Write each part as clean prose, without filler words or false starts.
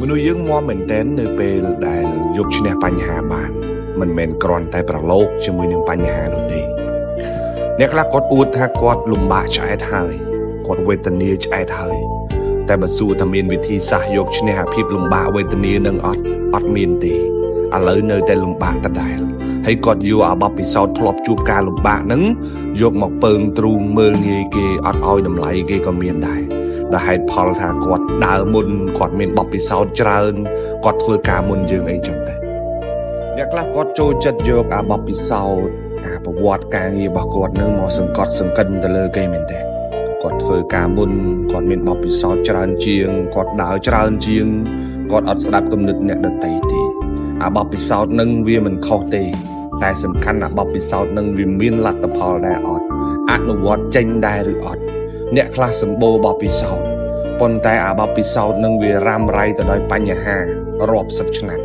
មនុស្សយើងមកមែនទែននៅពេលដែលយកឈ្នះបញ្ហាបានមិនមែនគ្រាន់តែប្រឡូកជាមួយនឹងបញ្ហានោះទេអ្នកខ្លះគាត់អួតថាគាត់លំបាកឆ្អែតហើយគាត់វេទនាឆ្អែតហើយតែបើសួរថាមានវិធីសាស្ត្រយកឈ្នះអាភាពលំបាកវេទនានឹងអត់មានទេឥឡូវនៅតែលំបាកដដែលហើយគាត់យកអាបបពិសោធន៍ធ្លាប់ជួបការលំបាកហ្នឹងយកមកពើងទ្រូងមើលងាយគេអត់ឲ្យតម្លៃគេក៏មានដែរដែលហេតុផលថាគាត់ដើរមុនគាត់មានបបពិសោធន៍ច្រើនគាត់ធ្វើការមុនយើងអីចឹងដែរអ្នកខ្លះគាត់ចូលចិត្តយកអាបបពិសោធន៍អាប្រវត្តិការងាររបស់គាត់នឹងមកសង្កត់សង្កិនទៅលើគេមែនទេគាត់ធ្វើការមុនគាត់មានបបពិសោធន៍ច្រើនជាងគាត់ដើរច្រើនជាងគាត់អត់ស្ដាប់គំនិតអ្នកដទៃទេអាបបពិសោធន៍នឹងវាមិនខុសទេតែសំខាន់អាបបពិសោធន៍នឹងវាមានលទ្ធផលដែរអត់អនុវត្តចេញដែរឬអត់អ្នកខ្លះសម្បូរបបពិសោធន៍ប៉ុន្តែអាបបពិសោធន៍នឹងវារ៉ាំរ៉ៃទៅដោយបញ្ហារាប់សិបឆ្នាំ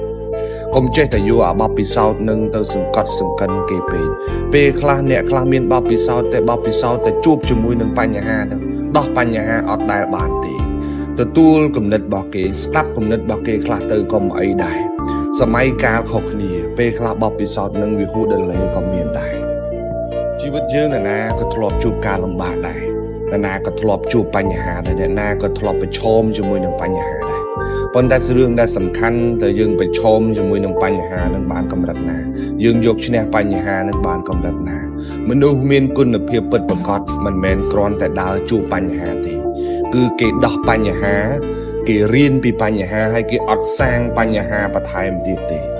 កុំចេះតែយកអាបបពិសោធន៍នឹងទៅសង្កត់សង្កិនគេពេកពេលខ្លះអ្នកខ្លះមានបបពិសោធន៍តែបបពិសោធន៍តែជួបជាមួយនឹងបញ្ហានឹងដោះបញ្ហាអត់ដែលបានទេទទួលគំនិតរបស់គេស្ដាប់គំនិតរបស់គេខ្លះទៅក៏មិនអីដែរសម័យកាលខុសគ្នាពេលខ្លះបបពិសោធន៍នឹងវាហួសដលេក៏មានដែរជីវិតយើងអ្នកណាក៏ធ្លាប់ជួបការលំបាកដែរអ្នកណាក៏ធ្លាប់ជួបបញ្ហាដែរអ្នកណាក៏ធ្លាប់ប្រឈមជាមួយនឹងបញ្ហាដែរប៉ុន្តែរឿងដែលសំខាន់តើយើងប្រឈមជាមួយនឹងបញ្ហានឹងបានកម្រិតណាយើងយកឈ្នះបញ្ហានឹងបានកម្រិតណាមនុស្សមានគុណភាពពិតប្រាកដមិនមែនគ្រាន់តែដើរជួបបញ្ហាទេគឺគេដោះបញ្ហាគេរៀនពីបញ្ហាហើយគេអត់សាងបញ្ហាបន្ថែមទៀតទេ